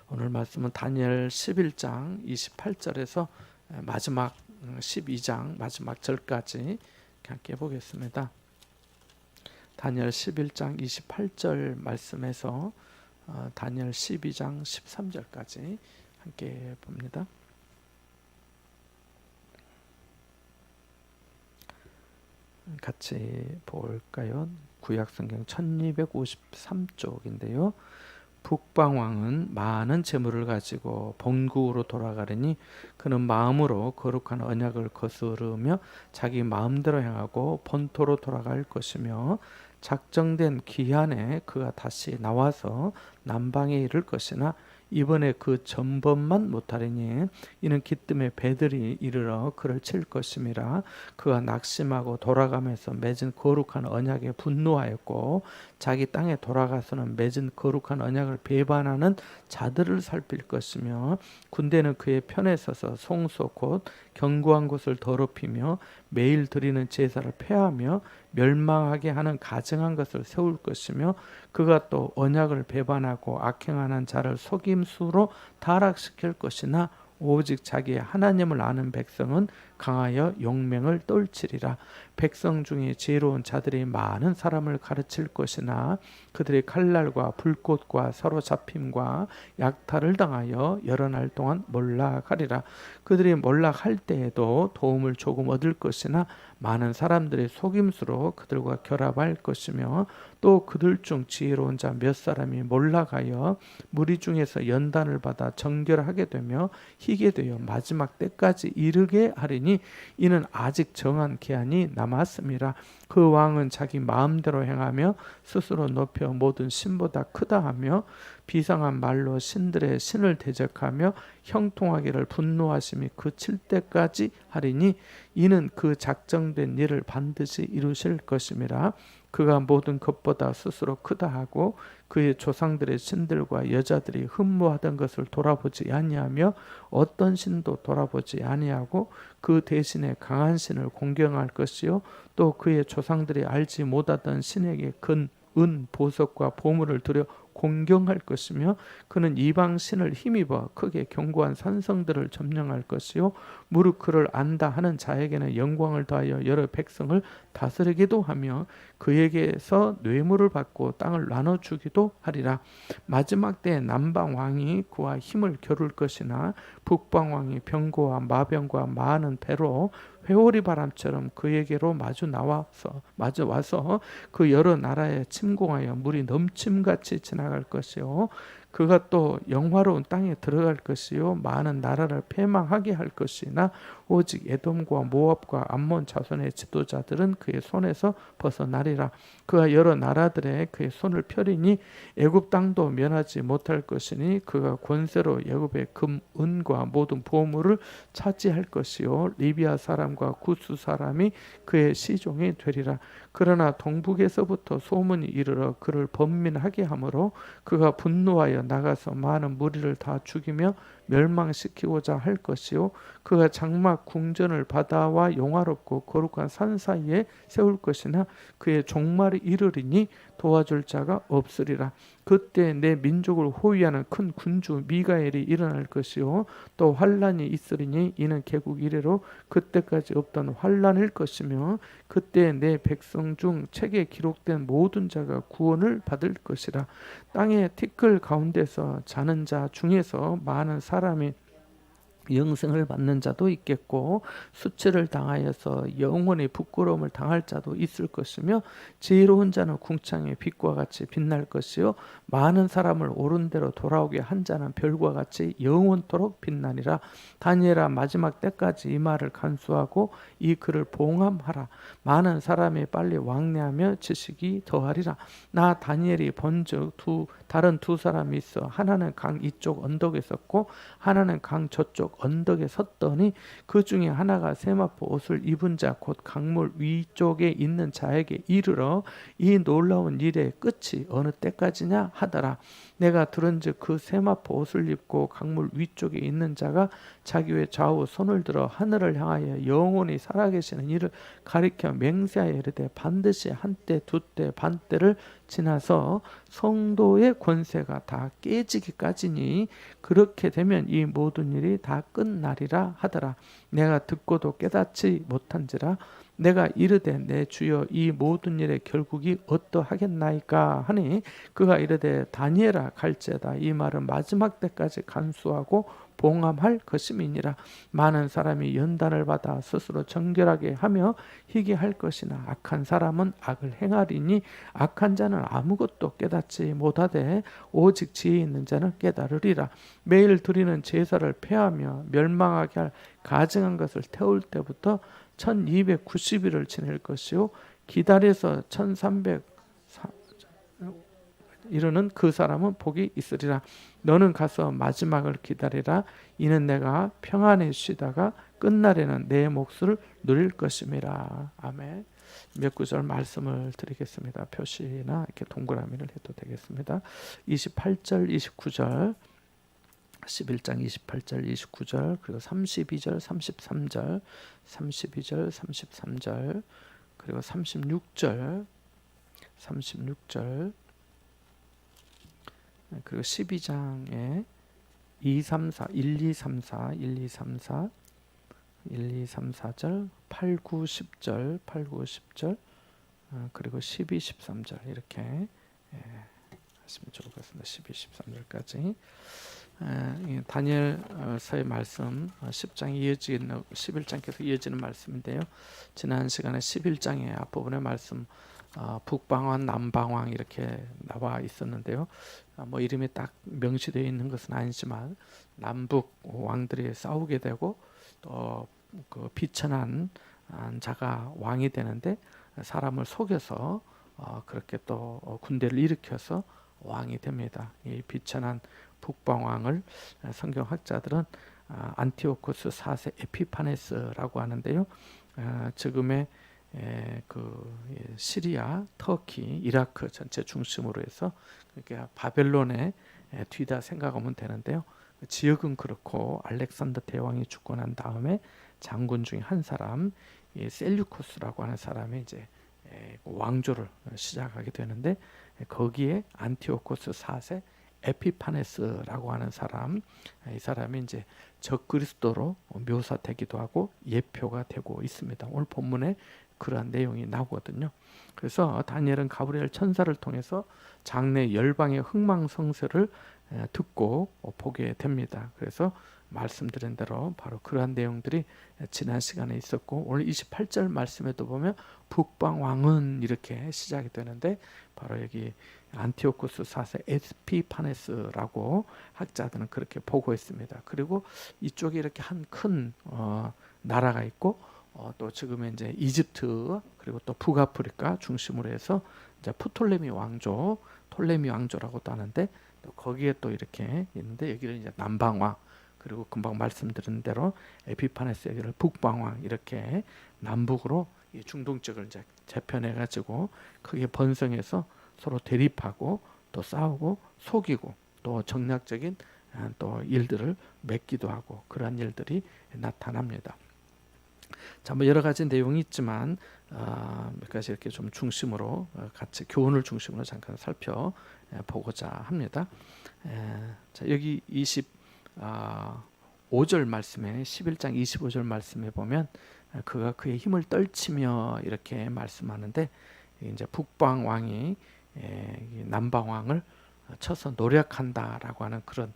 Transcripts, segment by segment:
오늘 말씀은 다니엘 11장 28절에서 마지막 12장 마지막 절까지 함께 보겠습니다. 다니엘 11장 28절 말씀에서 다니엘 12장 13절까지 함께 봅니다. 같이 볼까요? 구약성경 1253쪽인데요. 북방왕은 많은 재물을 가지고 본국으로 돌아가려니 그는 마음으로 거룩한 언약을 거스르며 자기 마음대로 행하고 본토로 돌아갈 것이며 작정된 기한에 그가 다시 나와서 남방에 이를 것이나 이번에 그 전번만 못하리니 이는 기뜸에 배들이 이르러 그를 칠 것임이라. 그가 낙심하고 돌아가면서 맺은 거룩한 언약에 분노하였고 자기 땅에 돌아가서는 맺은 거룩한 언약을 배반하는 자들을 살필 것이며 군대는 그의 편에 서서 송소 곧 견고한 곳을 더럽히며 매일 드리는 제사를 폐하며 멸망하게 하는 가증한 것을 세울 것이며 그가 또 언약을 배반하고 악행하는 자를 속임수로 타락시킬 것이나 오직 자기의 하나님을 아는 백성은 강하여 용맹을 떨치리라. 백성 중에 지혜로운 자들이 많은 사람을 가르칠 것이나 그들이 칼날과 불꽃과 사로잡힘과 약탈을 당하여 여러 날 동안 몰락하리라. 그들이 몰락할 때에도 도움을 조금 얻을 것이나 많은 사람들이 속임수로 그들과 결합할 것이며 또 그들 중 지혜로운 자 몇 사람이 몰락하여 무리 중에서 연단을 받아 정결하게 되며 희게 되어 마지막 때까지 이르게 하리니 이는 아직 정한 기한이 남았음이라. 그 왕은 자기 마음대로 행하며 스스로 높여 모든 신보다 크다 하며 비상한 말로 신들의 신을 대적하며 형통하기를 분노하심이 그칠 때까지 하리니 이는 그 작정된 일을 반드시 이루실 것임이라. 그가 모든 것보다 스스로 크다 하고 그의 조상들의 신들과 여자들이 흠모하던 것을 돌아보지 아니하며 어떤 신도 돌아보지 아니하고 그 대신에 강한 신을 공경할 것이요 또 그의 조상들이 알지 못하던 신에게 근, 은, 보석과 보물을 들여 공경할 것이며 그는 이방 신을 힘입어 크게 견고한 산성들을 점령할 것이요 무릇 그를 안다 하는 자에게는 영광을 더하여 여러 백성을 다스리기도 하며 그에게서 뇌물을 받고 땅을 나눠주기도 하리라. 마지막 때에 남방 왕이 그와 힘을 겨룰 것이나 북방 왕이 병거와 마병과 많은 배로 회오리 바람처럼 그에게로 마주 와서 그 여러 나라에 침공하여 물이 넘침같이 지나갈 것이요 그가 또 영화로운 땅에 들어갈 것이요 많은 나라를 패망하게 할 것이나 오직 에돔과 모압과 암몬 자손의 지도자들은 그의 손에서 벗어나리라. 그가 여러 나라들의 그의 손을 펴리니 애굽 땅도 면하지 못할 것이니 그가 권세로 애굽의 금, 은과 모든 보물을 차지할 것이요 리비아 사람과 구스 사람이 그의 시종이 되리라. 그러나 동북에서부터 소문이 이르러 그를 번민하게 하므로 그가 분노하여 나가서 많은 무리를 다 죽이며 멸망시키고자 할 것이요 그가 장막 궁전을 바다와 용화롭고 거룩한 산 사이에 세울 것이나 그의 종말이 이르리니 도와줄 자가 없으리라. 그때 내 민족을 호위하는 큰 군주 미가엘이 일어날 것이요 또 환란이 있으리니 이는 개국 이래로 그때까지 없던 환란일 것이며 그때 내 백성 중 책에 기록된 모든 자가 구원을 받을 것이라. 땅의 티끌 가운데서 자는 자 중에서 많은 사람이 영생을 받는 자도 있겠고 수치를 당하여서 영원히 부끄러움을 당할 자도 있을 것이며 지혜로운 자는 궁창의 빛과 같이 빛날 것이요 많은 사람을 옳은 대로 돌아오게 한 자는 별과 같이 영원토록 빛나니라. 다니엘아 마지막 때까지 이 말을 간수하고 이 글을 봉함하라. 많은 사람이 빨리 왕래하며 지식이 더하리라. 나 다니엘이 본즉 다른 두 사람이 있어 하나는 강 이쪽 언덕에 섰고 하나는 강 저쪽 언덕에 섰더니 그 중에 하나가 세마포 옷을 입은 자 곧 강물 위쪽에 있는 자에게 이르러 이 놀라운 일의 끝이 어느 때까지냐 하더라. 내가 들은즉 그 세마포 옷을 입고 강물 위쪽에 있는 자가 자기 외 좌우 손을 들어 하늘을 향하여 영원히 살아계시는 이를 가리켜 맹세하여 이르되 반드시 한때 두때 반때를 지나서 성도의 권세가 다 깨지기까지니 그렇게 되면 이 모든 일이 다 끝나리라 하더라. 내가 듣고도 깨닫지 못한지라 내가 이르되 내 주여 이 모든 일의 결국이 어떠하겠나이까 하니 그가 이르되 다니엘아 갈지어다. 이 말은 마지막 때까지 간수하고 봉함할 것임이니라. 많은 사람이 연단을 받아 스스로 정결하게 하며 희귀할 것이나 악한 사람은 악을 행하리니 악한 자는 아무것도 깨닫지 못하되 오직 지혜 있는 자는 깨달으리라. 매일 드리는 제사를 폐하며 멸망하게 할 가증한 것을 태울 때부터 1290일을 지낼 것이요 기다려서 1300 이르는 그 사람은 복이 있으리라. 너는 가서 마지막을 기다리라. 이는 내가 평안히 쉬다가 끝날에는 내 몫을 누릴 것임이라. 아멘. 몇 구절 말씀을 드리겠습니다. 표시나 이렇게 동그라미를 해도 되겠습니다. 28절, 29절, 11장 28절, 29절, 그리고 32절, 33절, 32절, 33절, 그리고 36절, 36절, 그리고 12장에 2, 3, 4, 1, 2, 3, 4, 1, 2, 3, 4, 1, 2, 3, 4절, 8, 9, 10절, 8, 9, 10절, 그리고 12, 13절 이렇게 하시면 좋을 것 같습니다. 12, 13절까지. 다니엘서의 말씀 10장에 이어지는 11장께서 이어지는 말씀인데요. 지난 시간에 11장의 앞부분의 말씀 북방왕, 남방왕 이렇게 나와 있었는데요. 뭐 이름이 딱 명시되어 있는 것은 아니지만 남북 왕들이 싸우게 되고 또 그 비천한 자가 왕이 되는데 사람을 속여서 그렇게 또 군대를 일으켜서 왕이 됩니다. 이 비천한 북방왕을 성경학자들은 안티오코스 4세 에피파네스라고 하는데요. 지금의 그 시리아, 터키, 이라크 전체 중심으로 해서 그러니까 바벨론에 뒤다 생각하면 되는데요. 지역은 그렇고 알렉산더 대왕이 죽고 난 다음에 장군 중에 한 사람, 셀류코스라고 하는 사람이 이제 왕조를 시작하게 되는데 거기에 안티오코스 4세 에피파네스라고 하는 사람, 이 사람이 이제 적그리스도로 묘사되기도 하고 예표가 되고 있습니다. 오늘 본문에 그러한 내용이 나오거든요. 그래서 다니엘은 가브리엘 천사를 통해서 장래 열방의 흥망성쇠를 듣고 보게 됩니다. 그래서 말씀드린 대로 바로 그러한 내용들이 지난 시간에 있었고 오늘 28절 말씀에도 보면 북방왕은 이렇게 시작이 되는데 바로 여기 안티오코스 4세 에피파네스라고 학자들은 그렇게 보고 있습니다. 그리고 이쪽에 이렇게 한 큰 나라가 있고 또 지금의 이제 이집트 그리고 또 북아프리카 중심으로 해서 이제 프톨레미 왕조, 톨레미 왕조라고도 하는데 또 거기에 또 이렇게 있는데 여기는 이제 남방왕 그리고 금방 말씀드린 대로 에피파네스 여기를 북방왕 이렇게 남북으로 이 중동 쪽을 이제 재편해 가지고 크게 번성해서 서로 대립하고 또 싸우고 속이고 또 정략적인 또 일들을 맺기도 하고 그러한 일들이 나타납니다. 자, 뭐 여러 가지 내용이 있지만 몇 가지 이렇게 좀 중심으로 같이 교훈을 중심으로 잠깐 살펴보고자 합니다. 자, 여기 25절 말씀에 11장 25절 말씀에 보면 그가 그의 힘을 떨치며 이렇게 말씀하는데 이제 북방 왕이 남방 왕을 쳐서 노력한다라고 하는 그런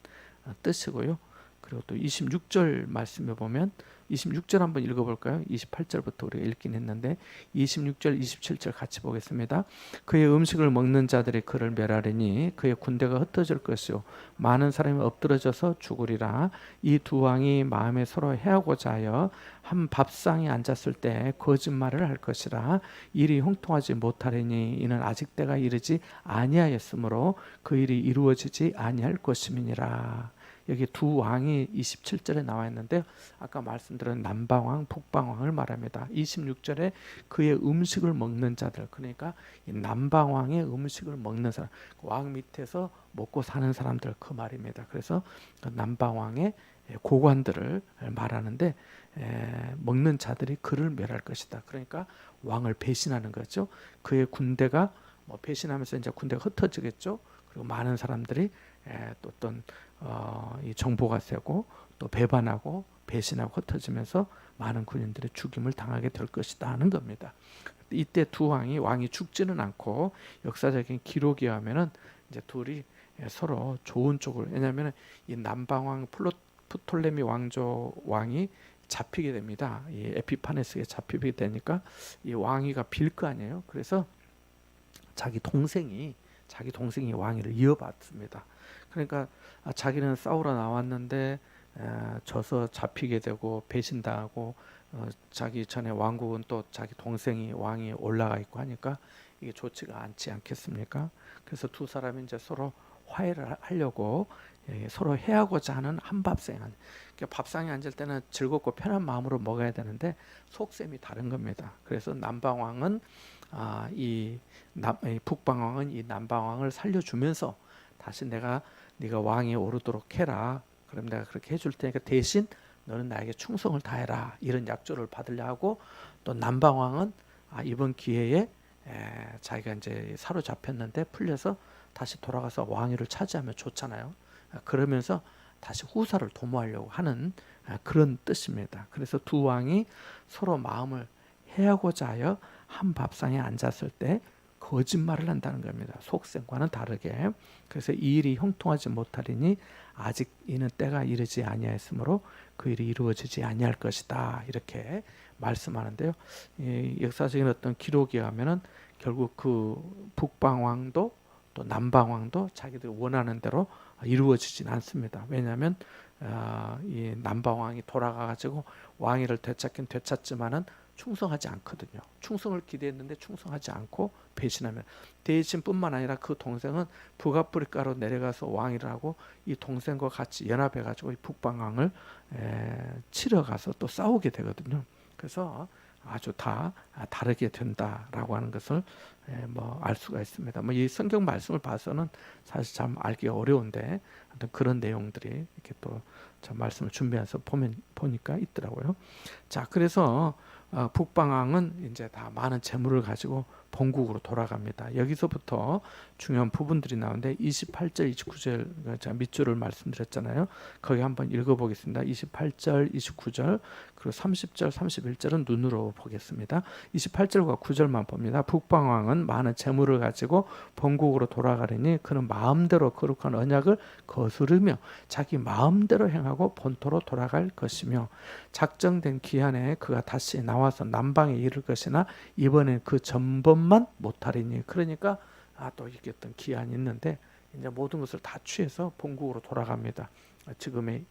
뜻이고요. 그리고 또 26절 말씀에 보면 26절 한번 읽어볼까요? 28절부터 우리가 읽긴 했는데 26절, 27절 같이 보겠습니다. 그의 음식을 먹는 자들이 그를 멸하리니 그의 군대가 흩어질 것이요 많은 사람이 엎드러져서 죽으리라. 이 두 왕이 마음에 서로 해하고자 하여 한 밥상에 앉았을 때 거짓말을 할 것이라. 일이 형통하지 못하리니 이는 아직 때가 이르지 아니하였으므로 그 일이 이루어지지 아니할 것임이니라. 여기 두 왕이 27절에 나와 있는데 아까 말씀드린 남방왕, 북방왕을 말합니다. 26절에 그의 음식을 먹는 자들, 그러니까 이 남방왕의 음식을 먹는 사람, 왕 밑에서 먹고 사는 사람들 그 말입니다. 그래서 그 남방왕의 고관들을 말하는데 먹는 자들이 그를 멸할 것이다. 그러니까 왕을 배신하는 거죠. 그의 군대가 뭐 배신하면서 이제 군대가 흩어지겠죠. 그리고 많은 사람들이 또 어떤 이 정보가 세고 또 배반하고 배신하고 흩어지면서 많은 군인들의 죽임을 당하게 될 것이다 하는 겁니다. 이때 두 왕이 죽지는 않고 역사적인 기록에 하면은 이제 둘이 서로 좋은 쪽을, 왜냐하면 이 남방왕 프톨레미 왕이 잡히게 됩니다. 이 에피파네스에 잡히게 되니까 이 왕위가 빌 거 아니에요. 그래서 자기 동생이 왕위를 이어받습니다. 그러니까 자기는 싸우러 나왔는데 져서 잡히게 되고 배신당하고 자기 전에 왕국은 또 자기 동생이 왕이 올라가 있고 하니까 이게 좋지가 않지 않겠습니까? 그래서 두 사람이 이제 서로 화해를 하려고 서로 해하고자 하는 한밥상. 그러니까 밥상에 앉을 때는 즐겁고 편한 마음으로 먹어야 되는데 속셈이 다른 겁니다. 그래서 남방왕은 이 북방왕은 이 남방왕을 살려주면서 다시 네가 왕에 오르도록 해라. 그럼 내가 그렇게 해줄 테니까 대신 너는 나에게 충성을 다해라. 이런 약조를 받으려 하고, 또 남방왕은 이번 기회에 자기가 이제 사로잡혔는데 풀려서 다시 돌아가서 왕위를 차지하면 좋잖아요. 그러면서 다시 후사를 도모하려고 하는 그런 뜻입니다. 그래서 두 왕이 서로 마음을 해하고자 하여 한 밥상에 앉았을 때 거짓말을 한다는 겁니다. 속셈과는 다르게. 그래서 이 일이 형통하지 못하리니 아직 이는 때가 이르지 아니하였으므로 그 일이 이루어지지 아니할 것이다. 이렇게 말씀하는데요. 역사적인 어떤 기록에 하면은 결국 그 북방왕도 또 남방왕도 자기들이 원하는 대로 이루어지진 않습니다. 왜냐하면 이 남방왕이 돌아가가지고 왕위를 되찾긴 되찾지만은 충성하지 않거든요. 충성을 기대했는데 충성하지 않고 배신하면, 대신뿐만 아니라 그 동생은 북아프리카로 내려가서 왕위를 하고 이 동생과 같이 연합해가지고 이 북방왕을 치러 가서 또 싸우게 되거든요. 그래서 아주 다 다르게 된다라고 하는 것을 뭐 알 수가 있습니다. 뭐 이 성경 말씀을 봐서는 사실 참 알기가 어려운데 어떤 그런 내용들이 이렇게 또 저 말씀을 준비해서 보니까 있더라고요. 자, 그래서 북방왕은 이제 다 많은 재물을 가지고 본국으로 돌아갑니다. 여기서부터 중요한 부분들이 나오는데 28절, 29절 제가 밑줄을 말씀드렸잖아요. 거기 한번 읽어보겠습니다. 28절, 29절 그리고 30절, 31절은 눈으로 보겠습니다. 28절과 9절만 봅니다. 북방왕은 많은 재물을 가지고 본국으로 돌아가려니 그는 마음대로 거룩한 언약을 거스르며 자기 마음대로 행하고 본토로 돌아갈 것이며 작정된 기한에 그가 다시 나와서 남방에 이를 것이나 이번엔 그 전번만 못하리니. 그러니까 또 이게 어떤 기한이 있는데 이제 모든 것을 다 취해서 본국으로 돌아갑니다. 지금의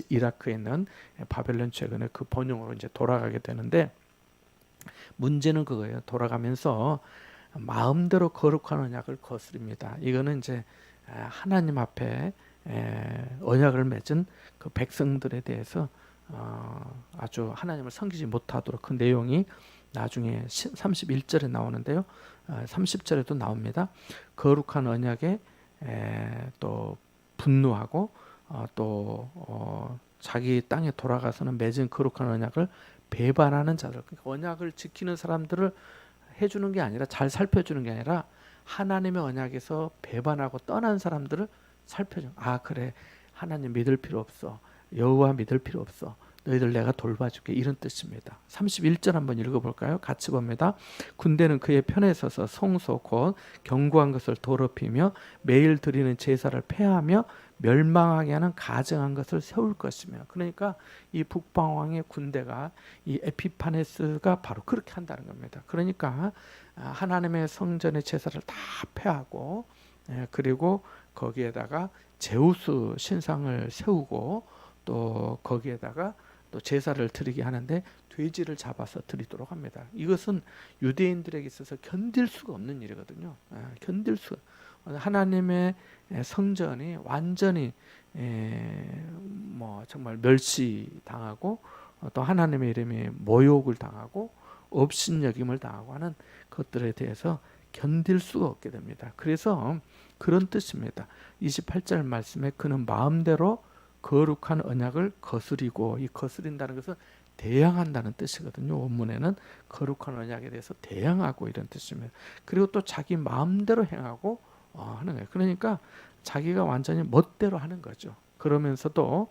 이라크에 있는 바벨론 최근에 그 번영으로 이제 돌아가게 되는데, 문제는 그거예요. 돌아가면서 마음대로 거룩한 언약을 거스릅니다. 이거는 이제 하나님 앞에 언약을 맺은 그 백성들에 대해서 아주 하나님을 섬기지 못하도록, 그 내용이 나중에 31절에 나오는데요. 30절에도 나옵니다. 거룩한 언약에 또 분노하고 또 자기 땅에 돌아가서는 맺은 거룩한 언약을 배반하는 자들, 그러니까 언약을 지키는 사람들을 해주는 게 아니라, 잘 살펴주는 게 아니라 하나님의 언약에서 배반하고 떠난 사람들을 살펴줘. 그래, 하나님 믿을 필요 없어, 여호와 믿을 필요 없어, 너희들 내가 돌봐줄게, 이런 뜻입니다. 31절 한번 읽어볼까요? 같이 봅니다. 군대는 그의 편에 서서 성소 곧 견고한 것을 더럽히며 매일 드리는 제사를 폐하며 멸망하게 하는 가증한 것을 세울 것이며. 그러니까 이 북방왕의 군대가, 이 에피파네스가 바로 그렇게 한다는 겁니다. 그러니까 하나님의 성전의 제사를 다 폐하고 그리고 거기에다가 제우스 신상을 세우고 또 거기에다가 또 또 제사를 드리게 하는데 돼지를 잡아서 드리도록 합니다. 이것은 유대인들에게 있어서 견딜 수가 없는 일이거든요. 견딜 수 하나님의 성전이 완전히 뭐 정말 멸시당하고 또 하나님의 이름에 모욕을 당하고 업신여김을 당하고 하는 것들에 대해서 견딜 수가 없게 됩니다. 그래서 그런 뜻입니다. 28절 말씀에 그는 마음대로 거룩한 언약을 거스리고, 이 거스린다는 것은 대항한다는 뜻이거든요. 원문에는 거룩한 언약에 대해서 대항하고 이런 뜻입니다. 그리고 또 자기 마음대로 행하고 하는 거예요. 그러니까 자기가 완전히 멋대로 하는 거죠. 그러면서도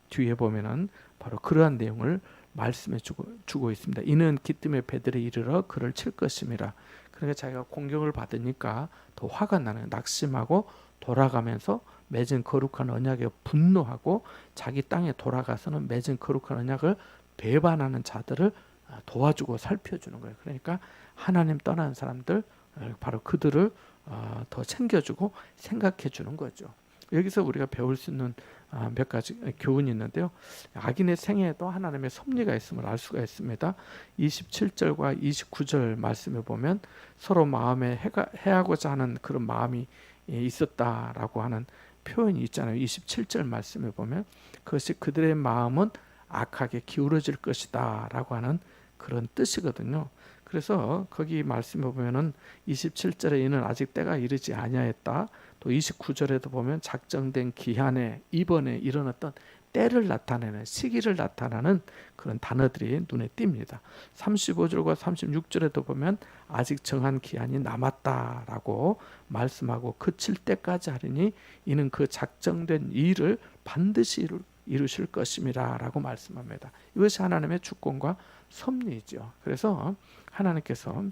뒤에 보면은 바로 그러한 내용을 말씀해 주고 있습니다. 이는 기뜸에 배들에 이르러 그를 칠 것임이라. 그러니까 자기가 공격을 받으니까 더 화가 나는, 낙심하고 돌아가면서 맺은 거룩한 언약에 분노하고 자기 땅에 돌아가서는 맺은 거룩한 언약을 배반하는 자들을 도와주고 살펴주는 거예요. 그러니까 하나님 떠난 사람들, 바로 그들을 더 챙겨주고 생각해 주는 거죠. 여기서 우리가 배울 수 있는 몇 가지 교훈이 있는데요. 악인의 생애에도 하나님의 섭리가 있음을 알 수가 있습니다. 27절과 29절 말씀에 보면 서로 마음에 해하고자 하는 그런 마음이 있었다라고 하는 표현이 있잖아요. 27절 말씀에 보면 그것이 그들의 마음은 악하게 기울어질 것이다 라고 하는 그런 뜻이거든요. 그래서 거기 말씀에 보면은 27절에 이는 아직 때가 이르지 아니하였다. 또 29절에도 보면 작정된 기한에 이번에 이런 어떤 때를 나타내는, 시기를 나타내는 그런 단어들이 눈에 띕니다. 35절과 36절에도 보면 아직 정한 기한이 남았다라고 말씀하고 그칠 때까지 하리니 이는 그 작정된 일을 반드시 이루실 것임이라 라고 말씀합니다. 이것이 하나님의 주권과 섭리이죠. 그래서 하나님께서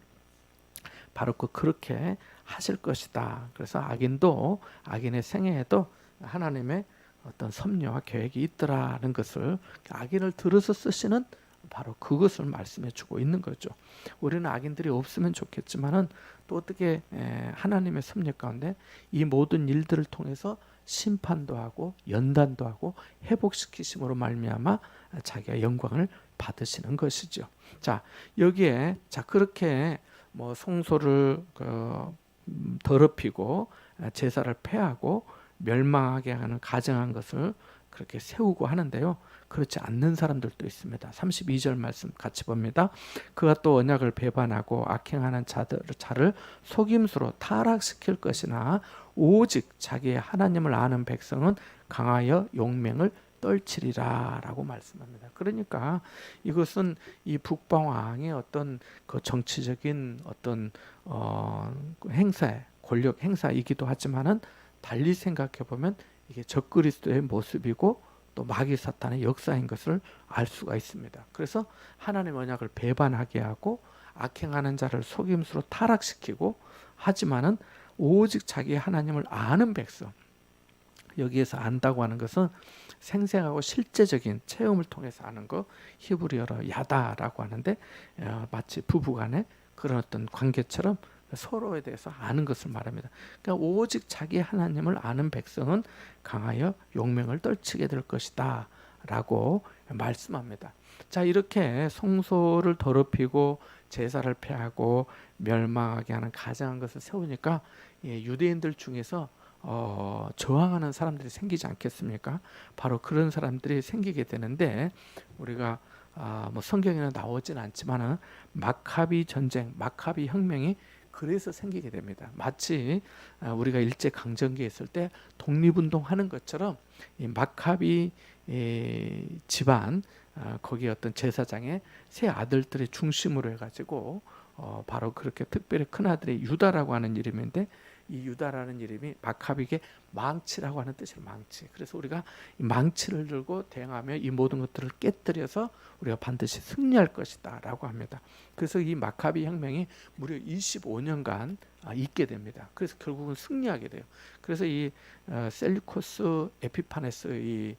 바로 그렇게 하실 것이다. 그래서 악인도 악인의 생애에도 하나님의 어떤 섭리와 계획이 있더라는 것을, 악인을 들어서 쓰시는 바로 그것을 말씀해 주고 있는 거죠. 우리는 악인들이 없으면 좋겠지만은 또 어떻게 하나님의 섭리 가운데 이 모든 일들을 통해서 심판도 하고 연단도 하고 회복시키심으로 말미암아 자기가 영광을 받으시는 것이죠. 자, 여기에 그렇게 뭐 성소를 더럽히고 제사를 폐하고 멸망하게 하는 가증한 것을 그렇게 세우고 하는데요. 그렇지 않는 사람들도 있습니다. 32절 말씀 같이 봅니다. 그가 또 언약을 배반하고 악행하는 자를 속임수로 타락시킬 것이나 오직 자기의 하나님을 아는 백성은 강하여 용맹을 떨치리라 라고 말씀합니다. 그러니까 이것은 이 북방왕의 어떤 그 정치적인 어떤 행사, 권력 행사이기도 하지만은 달리 생각해 보면 이게 적그리스도의 모습이고 또 마귀 사탄의 역사인 것을 알 수가 있습니다. 그래서 하나님 언약을 배반하게 하고 악행하는 자를 속임수로 타락시키고, 하지만은 오직 자기 하나님을 아는 백성, 여기에서 안다고 하는 것은 생생하고 실제적인 체험을 통해서 아는 거, 히브리어로 야다라고 하는데 마치 부부간의 그런 어떤 관계처럼 서로에 대해서 아는 것을 말합니다. 그러니까 오직 자기 하나님을 아는 백성은 강하여 용맹을 떨치게 될 것이다 라고 말씀합니다. 자, 이렇게 성소를 더럽히고 제사를 폐하고 멸망하게 하는 가증한 것을 세우니까 유대인들 중에서 저항하는 사람들이 생기지 않겠습니까? 바로 그런 사람들이 생기게 되는데, 우리가 뭐 성경에는 나오진 않지만은 마카비 전쟁, 마카비 혁명이 그래서 생기게 됩니다. 마치 우리가 일제 강점기에 있을 때 독립운동하는 것처럼 이 마카비 집안, 거기 어떤 제사장의 세 아들들의 중심으로 해가지고 바로 그렇게 특별히 큰 아들이 유다라고 하는 이름인데, 이 유다라는 이름이 마카비게 망치라고 하는 뜻이에요. 망치. 그래서 우리가 이 망치를 들고 대항하며 이 모든 것들을 깨뜨려서 우리가 반드시 승리할 것이다 라고 합니다. 그래서 이 마카비 혁명이 무려 25년간 있게 됩니다. 그래서 결국은 승리하게 돼요. 그래서 이 셀루코스 에피파네스 이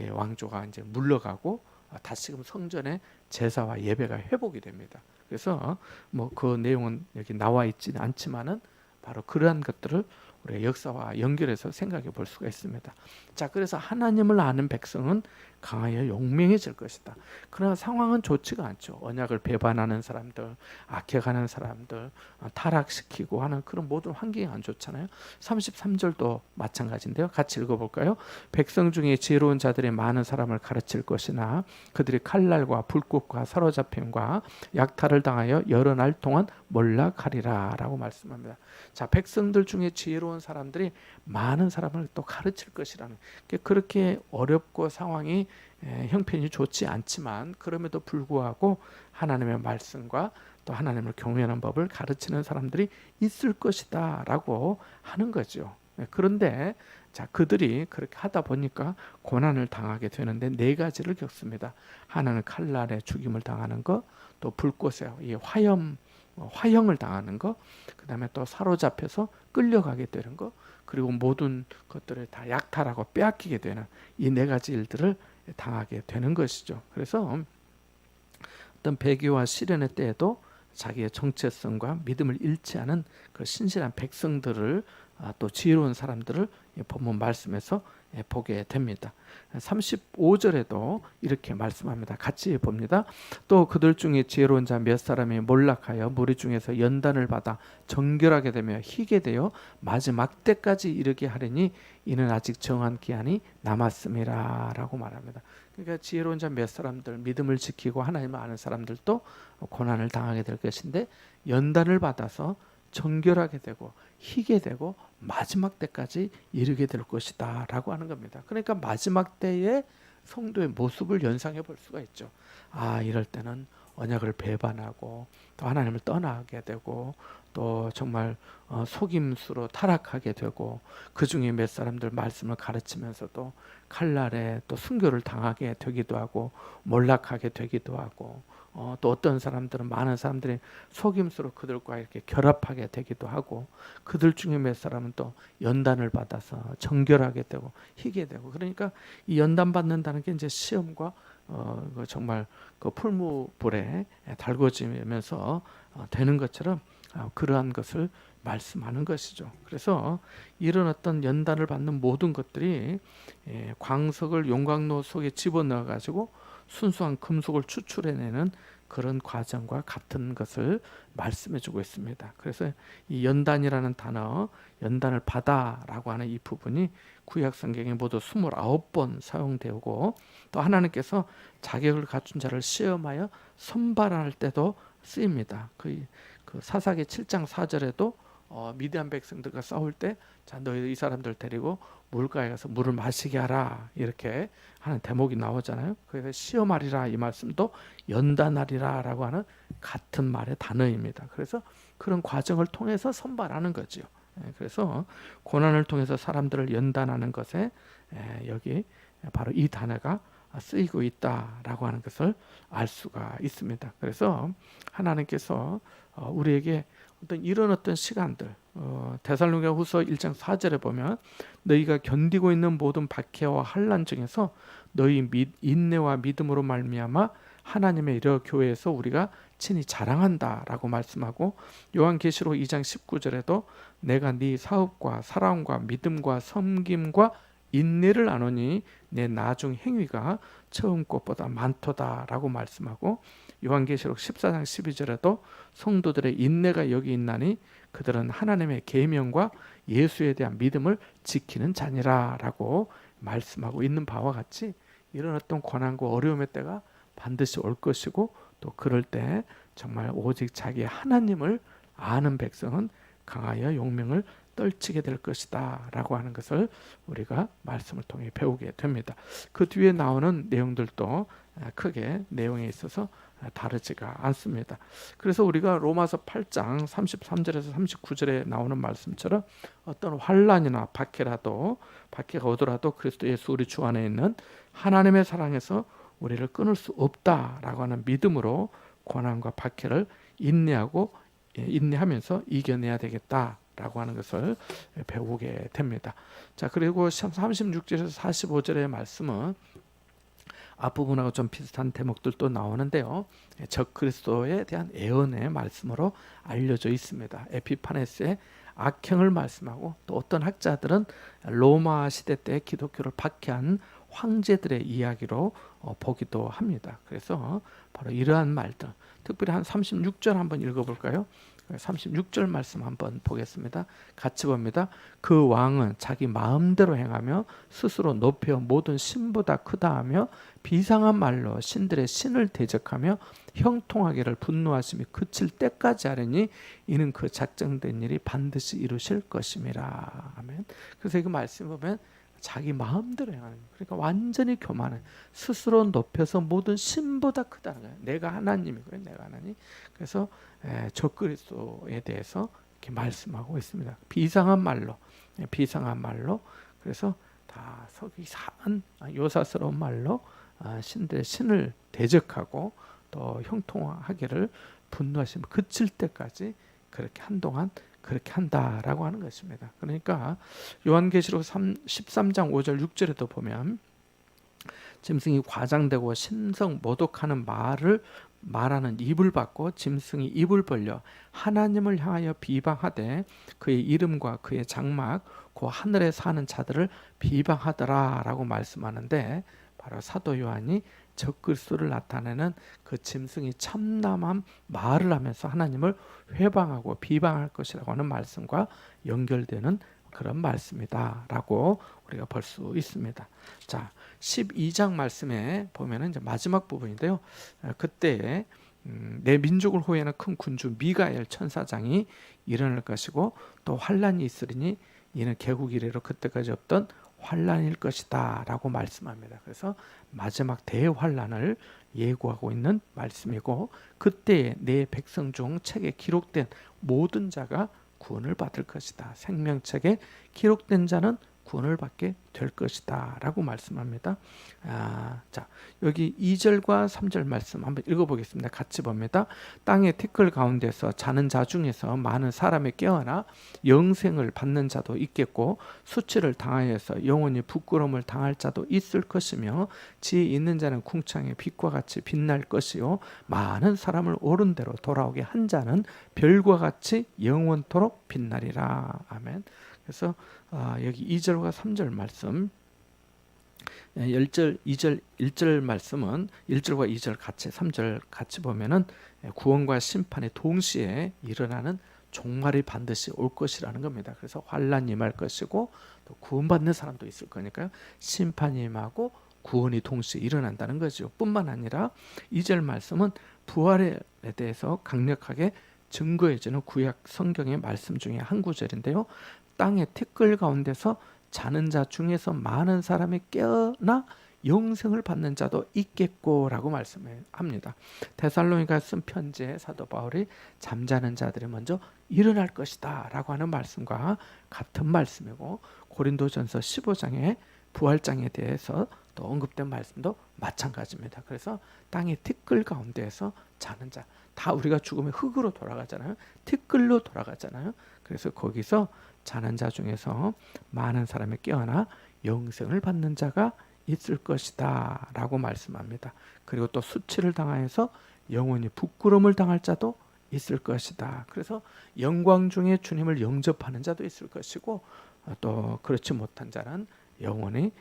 왕조가 이제 물러가고 다시금 성전의 제사와 예배가 회복이 됩니다. 그래서 뭐 그 내용은 여기 나와 있지는 않지만은 바로 그러한 것들을 우리의 역사와 연결해서 생각해 볼 수가 있습니다. 자, 그래서 하나님을 아는 백성은 강하여 용맹해질 것이다. 그러나 상황은 좋지가 않죠. 언약을 배반하는 사람들, 악해가는 사람들, 타락시키고 하는 그런 모든 환경이 안 좋잖아요. 33절도 마찬가지인데요. 같이 읽어볼까요? 백성 중에 지혜로운 자들이 많은 사람을 가르칠 것이나 그들이 칼날과 불꽃과 사로잡힘과 약탈을 당하여 여러 날 동안 몰락하리라 라고 말씀합니다. 자, 백성들 중에 지혜로운 사람들이 많은 사람을 또 가르칠 것이라는, 그렇게 어렵고 상황이 형편이 좋지 않지만 그럼에도 불구하고 하나님의 말씀과 또 하나님을 경외하는 법을 가르치는 사람들이 있을 것이다 라고 하는 거죠. 그런데 자, 그들이 그렇게 하다 보니까 고난을 당하게 되는데 네 가지를 겪습니다. 하나는 칼날에 죽임을 당하는 것, 또 불꽃에 이 화형을 당하는 것, 그 다음에 또 사로잡혀서 끌려가게 되는 것, 그리고 모든 것들을 다 약탈하고 빼앗기게 되는 이 네 가지 일들을 당하게 되는 것이죠. 그래서 어떤 배교와 시련의 때에도 자기의 정체성과 믿음을 잃지 않은 그 신실한 백성들을, 또 지혜로운 사람들을 본문 말씀에서 보게 됩니다. 35절에도 이렇게 말씀합니다. 같이 봅니다. 또 그들 중에 지혜로운 자 몇 사람이 몰락하여 무리 중에서 연단을 받아 정결하게 되며 희게 되어 마지막 때까지 이르게 하리니 이는 아직 정한 기한이 남았음이라 라고 말합니다. 그러니까 지혜로운 자 몇 사람들, 믿음을 지키고 하나님을 아는 사람들도 고난을 당하게 될 것인데 연단을 받아서 정결하게 되고 희게 되고 마지막 때까지 이르게 될 것이다 라고 하는 겁니다. 그러니까 마지막 때의 성도의 모습을 연상해 볼 수가 있죠. 아, 이럴 때는 언약을 배반하고 또 하나님을 떠나게 되고 또 정말 속임수로 타락하게 되고, 그 중에 몇 사람들 말씀을 가르치면서도 칼날에 또 순교를 당하게 되기도 하고 몰락하게 되기도 하고, 또 어떤 사람들은 많은 사람들이 속임수로 그들과 이렇게 결합하게 되기도 하고, 그들 중에 몇 사람은 또 연단을 받아서 정결하게 되고 희게 되고, 그러니까 이 연단 받는다는 게 이제 시험과 정말 그 풀무불에 달궈지면서 되는 것처럼 그러한 것을 말씀하는 것이죠. 그래서 이런 어떤 연단을 받는 모든 것들이 광석을 용광로 속에 집어넣어 가지고 순수한 금속을 추출해내는 그런 과정과 같은 것을 말씀해주고 있습니다. 그래서 이 연단이라는 단어, 연단을 받아라고 하는 이 부분이 구약 성경에 모두 29번 사용되고, 또 하나님께서 자격을 갖춘 자를 시험하여 선발할 때도 쓰입니다. 그 사사기 7장 4절에도 미디안 백성들과 싸울 때, 자, 너희 이 사람들 데리고 물가에 가서 물을 마시게 하라 이렇게 하는 대목이 나오잖아요. 그래서 시험하리라 이 말씀도 연단하리라 라고 하는 같은 말의 단어입니다. 그래서 그런 과정을 통해서 선발하는 거죠. 그래서 고난을 통해서 사람들을 연단하는 것에 여기 바로 이 단어가 쓰이고 있다라고 하는 것을 알 수가 있습니다. 그래서 하나님께서 우리에게 이런 어떤 시간들, 데살로니가후서 1장 4절에 보면 너희가 견디고 있는 모든 박해와 환난 중에서 너희 인내와 믿음으로 말미암아 하나님의 이러 교회에서 우리가 친히 자랑한다라고 말씀하고, 요한계시록 2장 19절에도 내가 네 사업과 사랑과 믿음과 섬김과 인내를 아노니 내 나중 행위가 처음 것보다 많도다라고 말씀하고, 요한계시록 14장 12절에도 성도들의 인내가 여기 있나니 그들은 하나님의 계명과 예수에 대한 믿음을 지키는 자니라라고 말씀하고 있는 바와 같이, 이런 어떤 고난과 어려움의 때가 반드시 올 것이고, 또 그럴 때 정말 오직 자기 하나님을 아는 백성은 강하여 용맹을 떨치게 될 것이다 라고 하는 것을 우리가 말씀을 통해 배우게 됩니다. 그 뒤에 나오는 내용들도 크게 내용에 있어서 다르지가 않습니다. 그래서 우리가 로마서 8장 33절에서 39절에 나오는 말씀처럼 어떤 환난이나 박해가 오더라도 그리스도 예수 우리 주 안에 있는 하나님의 사랑에서 우리를 끊을 수 없다라고 하는 믿음으로 고난과 박해를 인내하면서 이겨내야 되겠다라고 하는 것을 배우게 됩니다. 자, 그리고 36절에서 45절의 말씀은 앞부분하고 좀 비슷한 대목들도 나오는데요. 적 그리스도에 대한 애언의 말씀으로 알려져 있습니다. 에피파네스의 악행을 말씀하고, 또 어떤 학자들은 로마 시대 때 기독교를 박해한 황제들의 이야기로 보기도 합니다. 그래서 바로 이러한 말들, 특별히 한 36절 한번 읽어볼까요? 36절 말씀 한번 보겠습니다. 같이 봅니다. 그 왕은 자기 마음대로 행하며 스스로 높여 모든 신보다 크다 하며 비상한 말로 신들의 신을 대적하며 형통하기를 분노하심이 그칠 때까지 하려니 이는 그 작정된 일이 반드시 이루실 것임이라. 아멘. 그래서 이 말씀 보면 자기 마음대로 행하는 거예요. 그러니까 완전히 교만해. 스스로 높여서 모든 신보다 크다는 거예요. 내가 하나님이고요. 내가 하나님. 그래서 적그리스도에 대해서 이렇게 말씀하고 있습니다. 비상한 말로, 비상한 말로. 그래서 다 서기사한 요사스러운 말로 신들의 신을 대적하고 또 형통하기를 분노하시면 그칠 때까지 그렇게 한동안 그렇게 한다라고 하는 것입니다. 그러니까 요한계시록 13장 5절 6절에도 보면 짐승이 과장되고 신성 모독하는 말을 말하는 입을 받고 짐승이 입을 벌려 하나님을 향하여 비방하되 그의 이름과 그의 장막 그 하늘에 사는 자들을 비방하더라라고 말씀하는데, 바로 사도 요한이 적그리스도를 나타내는 그 짐승이 참남한 말을 하면서 하나님을 회방하고 비방할 것이라고 하는 말씀과 연결되는 그런 말씀이다라고 우리가 볼 수 있습니다. 자, 12장 말씀에 보면은 이제 마지막 부분인데요. 그때 내 민족을 호위하는 큰 군주 미가엘 천사장이 일어날 것이고 또 환란이 있으리니 이는 개국 이래로 그때까지 없던 환란일 것이다 라고 말씀합니다. 그래서 마지막 대환란을 예고하고 있는 말씀이고, 그때에 내 백성 중 책에 기록된 모든 자가 구원을 받을 것이다. 생명책에 기록된 자는 구원을 받게 될 것이다 라고 말씀합니다. 자, 여기 2절과 3절 말씀 한번 읽어보겠습니다. 같이 봅니다. 땅의 티끌 가운데서 자는 자 중에서 많은 사람이 깨어나 영생을 받는 자도 있겠고 수치를 당하여서 영원히 부끄러움을 당할 자도 있을 것이며 지혜 있는 자는 궁창의 빛과 같이 빛날 것이요 많은 사람을 옳은 대로 돌아오게 한 자는 별과 같이 영원토록 빛나리라. 아멘. 그래서 여기 2절과 3절 말씀, 1절, 2절, 1절 말씀은 1절과 2절 같이 3절 같이 보면은 구원과 심판이 동시에 일어나는 종말이 반드시 올 것이라는 겁니다. 그래서 환란이 임할 것이고 또 구원받는 사람도 있을 거니까요. 심판이 임하고 구원이 동시에 일어난다는 거죠. 뿐만 아니라 2절 말씀은 부활에 대해서 강력하게 증거해주는 구약 성경의 말씀 중에 한 구절인데요. 땅의 티끌 가운데서 자는 자 중에서 많은 사람이 깨어나 영생을 받는 자도 있겠고라고 말씀합니다. 데살로니가 쓴 편지에 사도 바울이 잠자는 자들이 먼저 일어날 것이다 라고 하는 말씀과 같은 말씀이고, 고린도전서 15장의 부활장에 대해서 또 언급된 말씀도 마찬가지입니다. 그래서 땅의 티끌 가운데에서 자는 자, 다 우리가 죽으면 흙으로 돌아가잖아요. 티끌로 돌아가잖아요. 그래서 거기서 자는 자 중에서 많은 사람이 깨어나 영생을 받는 자가 있을 것이다 라고 말씀합니다. 그리고 또 수치를 당하여서 영원히 부끄러움을 당할 자도 있을 것이다. 그래서 영광 중에 주님을 영접하는 자도 있을 것이고 또 그렇지 못한 자는 영원히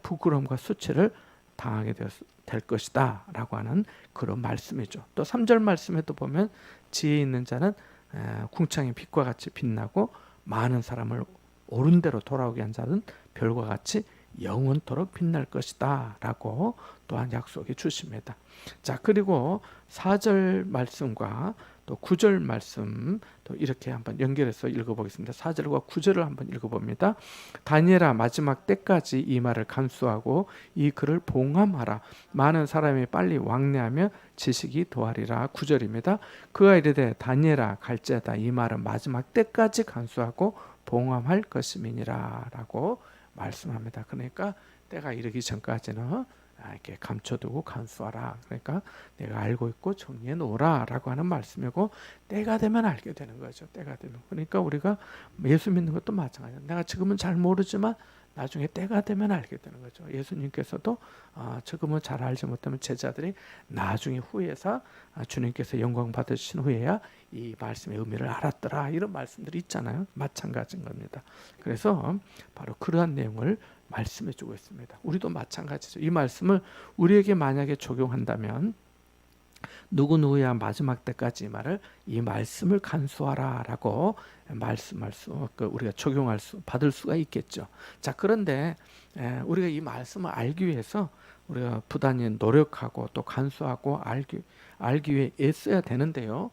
부끄러움과 수치를 당하게 될 것이다 라고 하는 그런 말씀이죠. 또 3절 말씀에도 보면 지혜 있는 자는 궁창의 빛과 같이 빛나고 많은 사람을 옳은 대로 돌아오게 한 자는 별과 같이 영원토록 빛날 것이다 라고 또한 약속해 주십니다. 자, 그리고 4절 말씀과 또 9절 말씀 또 이렇게 한번 연결해서 읽어보겠습니다. 4절과 9절을 한번 읽어봅니다. 다니엘아, 마지막 때까지 이 말을 간수하고 이 글을 봉함하라. 많은 사람이 빨리 왕래하며 지식이 더하리라. 9절입니다. 그가 이르되 다니엘아, 갈지어다. 이 말은 마지막 때까지 간수하고 봉함할 것임이니라 라고 말씀합니다. 그러니까 때가 이르기 전까지는 이렇게 감춰두고 간수하라. 그러니까 내가 알고 있고 정리해 놓으라 라고 하는 말씀이고, 때가 되면 알게 되는 거죠. 때가 되면. 그러니까 우리가 예수 믿는 것도 마찬가지예요. 내가 지금은 잘 모르지만 나중에 때가 되면 알게 되는 거죠. 예수님께서도 지금은 잘 알지 못하면 제자들이 나중에 후에서 주님께서 영광 받으신 후에야 이 말씀의 의미를 알았더라, 이런 말씀들이 있잖아요. 마찬가지인 겁니다. 그래서 바로 그러한 내용을 말씀해 주고 있습니다. 우리도 마찬가지죠. 이 말씀을 우리에게 만약에 적용한다면 누구누구야 마지막 때까지 이 말씀을 간수하라라고 말씀할 수, 우리가 적용할 수, 받을 수가 있겠죠. 자, 그런데 우리가 이 말씀을 알기 위해서 우리가 부단히 노력하고 또 간수하고 알기 위해 애써야 되는데요.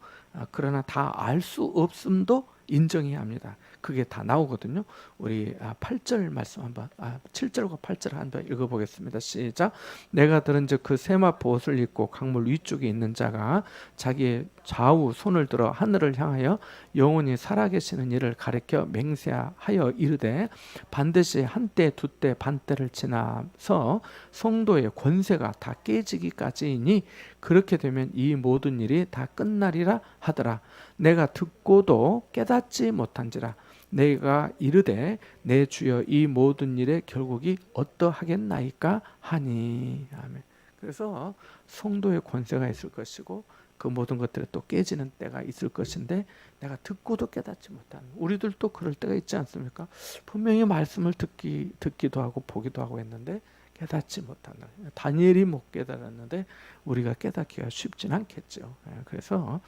그러나 다 알 수 없음도 인정해야 합니다. 그게 다 나오거든요. 우리 8절 말씀 한번 7절과 8절 한번 읽어보겠습니다. 시작. 내가 들은즉 그 세마포 옷을 입고 강물 위쪽에 있는 자가 자기의 좌우 손을 들어 하늘을 향하여 영원히 살아계시는 이를 가리켜 맹세하여 이르되 반드시 한때 두때 반때를 지나서 성도의 권세가 다 깨지기까지이니 그렇게 되면 이 모든 일이 다 끝나리라 하더라. 내가 듣고도 깨닫지 못한지라. 내가 이르되 내 주여 이 모든 일의 결국이 어떠하겠나이까 하니. 아멘. 그래서 성도의 권세가 있을 것이고 그 모든 것들이 또 깨지는 때가 있을 것인데 내가 듣고도 깨닫지 못하는, 우리들도 그럴 때가 있지 않습니까? 분명히 말씀을 듣기도 하고 보기도 하고 했는데 깨닫지 못하는, 다니엘이 못 깨달았는데 우리가 깨닫기가 쉽진 않겠죠. 그래서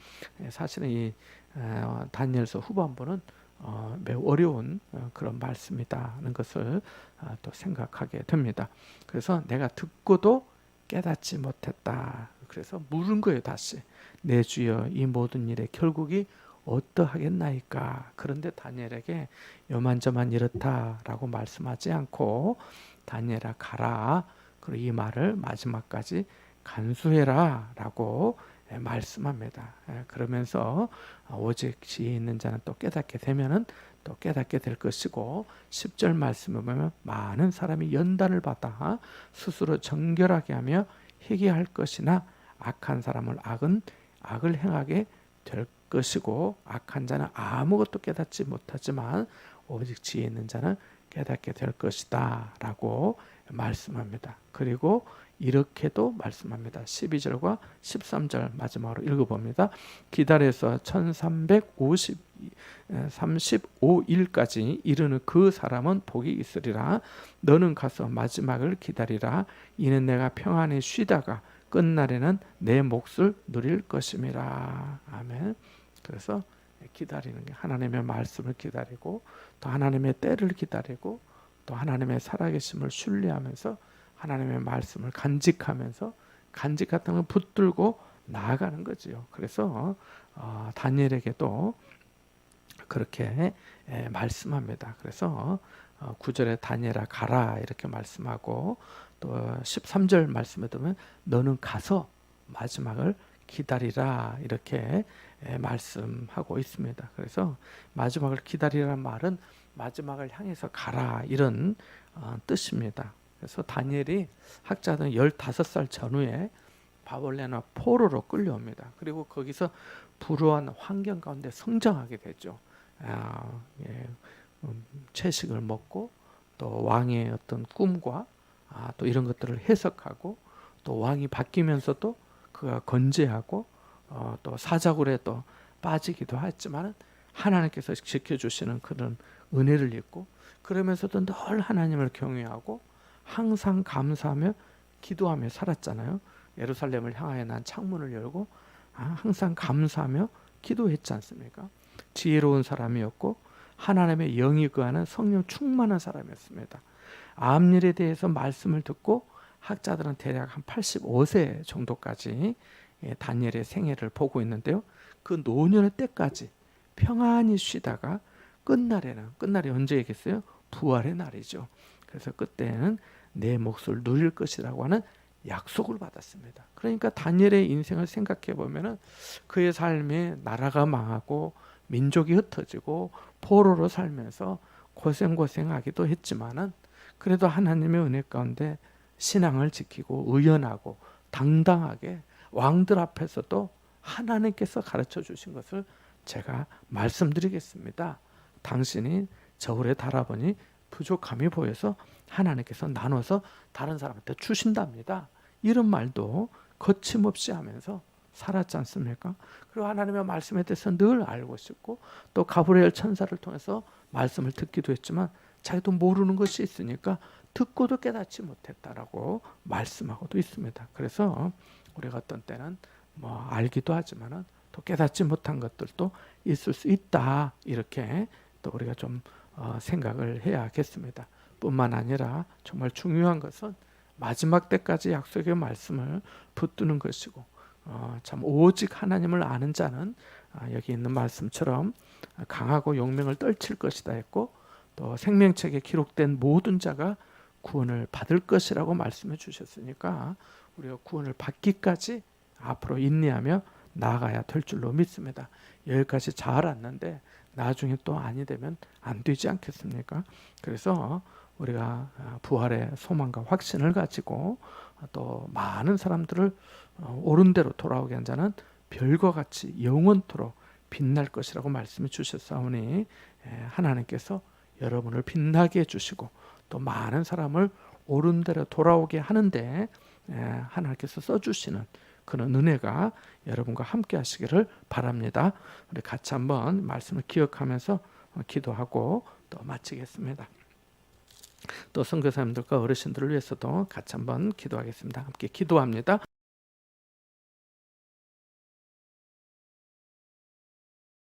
사실은 이 다니엘서 후반부는 매우 어려운 그런 말씀이다는 것을 또 생각하게 됩니다. 그래서 내가 듣고도 깨닫지 못했다. 그래서 물은 거예요. 다시 내 주여 이 모든 일의 결국이 어떠하겠나이까. 그런데 다니엘에게 요만저만 이렇다라고 말씀하지 않고 다니엘아 가라, 그리고 이 말을 마지막까지 간수해라 라고 말씀합니다. 그러면서 오직 지혜 있는 자는 또 깨닫게 되면은 또 깨닫게 될 것이고 10절 말씀을 보면 많은 사람이 연단을 받아 스스로 정결하게 하며 회개할 것이나 악한 사람을 악을 행하게 될 것이고 악한 자는 아무것도 깨닫지 못하지만 오직 지혜 있는 자는 깨닫게 될 것이다 라고 말씀합니다. 그리고 이렇게도 말씀합니다. 12절과 13절 마지막으로 읽어봅니다. 기다려서 1335일까지 이르는 그 사람은 복이 있으리라. 너는 가서 마지막을 기다리라. 이는 내가 평안히 쉬다가 끝날에는 내 몫을 누릴 것임이라. 아멘. 그래서 기다리는 게 하나님의 말씀을 기다리고 또 하나님의 때를 기다리고 또 하나님의 살아계심을 신뢰하면서 하나님의 말씀을 간직하면서 간직 같은 걸 붙들고 나아가는 거지요. 그래서 다니엘에게도 그렇게 말씀합니다. 그래서 9절에 다니엘아 가라 이렇게 말씀하고 또 13절 말씀에 보면 너는 가서 마지막을 기다리라 이렇게 말씀하고 있습니다. 그래서 마지막을 기다리라는 말은 마지막을 향해서 가라 이런 뜻입니다. 그래서 다니엘이 학자들은 15살 전후에 바벨론의 포로로 끌려옵니다. 그리고 거기서 불우한 환경 가운데 성장하게 되죠. 채식을 먹고 또 왕의 어떤 꿈과 또 이런 것들을 해석하고 또 왕이 바뀌면서도 그가 건재하고 또 사자굴에 또 빠지기도 했지만 하나님께서 지켜주시는 그런 은혜를 입고 그러면서도 늘 하나님을 경외하고 항상 감사하며 기도하며 살았잖아요. 예루살렘을 향하여 난 창문을 열고 항상 감사하며 기도했지 않습니까? 지혜로운 사람이었고 하나님의 영이 거하는 성령 충만한 사람이었습니다. 암일에 대해서 말씀을 듣고 학자들은 대략 한 85세 정도까지 다니엘의 생애를 보고 있는데요. 그 노년의 때까지 평안히 쉬다가 끝날이 언제겠어요? 부활의 날이죠. 그래서 그때는 내 몫을 누릴 것이라고 하는 약속을 받았습니다. 그러니까 다니엘의 인생을 생각해 보면은 그의 삶에 나라가 망하고 민족이 흩어지고 포로로 살면서 고생하기도 했지만은 그래도 하나님의 은혜 가운데 신앙을 지키고 의연하고 당당하게 왕들 앞에서도 하나님께서 가르쳐 주신 것을 제가 말씀드리겠습니다. 당신이 저울에 달아보니 부족함이 보여서 하나님께서 나눠서 다른 사람한테 주신답니다. 이런 말도 거침없이 하면서 살았지 않습니까? 그리고 하나님의 말씀에 대해서 늘 알고 싶고 또 가브리엘 천사를 통해서 말씀을 듣기도 했지만 자기도 모르는 것이 있으니까 듣고도 깨닫지 못했다라고 말씀하고도 있습니다. 그래서 우리가 어떤 때는 뭐 알기도 하지만은 또 깨닫지 못한 것들도 있을 수 있다. 이렇게 또 우리가 좀 생각을 해야겠습니다. 뿐만 아니라 정말 중요한 것은 마지막 때까지 약속의 말씀을 붙드는 것이고 참 오직 하나님을 아는 자는 여기 있는 말씀처럼 강하고 용맹을 떨칠 것이다 했고 또 생명책에 기록된 모든 자가 구원을 받을 것이라고 말씀해 주셨으니까 우리가 구원을 받기까지 앞으로 인내하며 나아가야 될 줄로 믿습니다. 여기까지 잘 왔는데 나중에 또 아니 되면 안 되지 않겠습니까? 그래서 우리가 부활의 소망과 확신을 가지고 또 많은 사람들을 옳은 대로 돌아오게 한 자는 별과 같이 영원토록 빛날 것이라고 말씀해 주셨사오니 하나님께서 여러분을 빛나게 해주시고 또 많은 사람을 옳은 대로 돌아오게 하는데 하나님께서 써주시는 그런 은혜가 여러분과 함께 하시기를 바랍니다. 우리 같이 한번 말씀을 기억하면서 기도하고 또 마치겠습니다. 또 선교사님들과 어르신들을 위해서도 같이 한번 기도하겠습니다. 함께 기도합니다.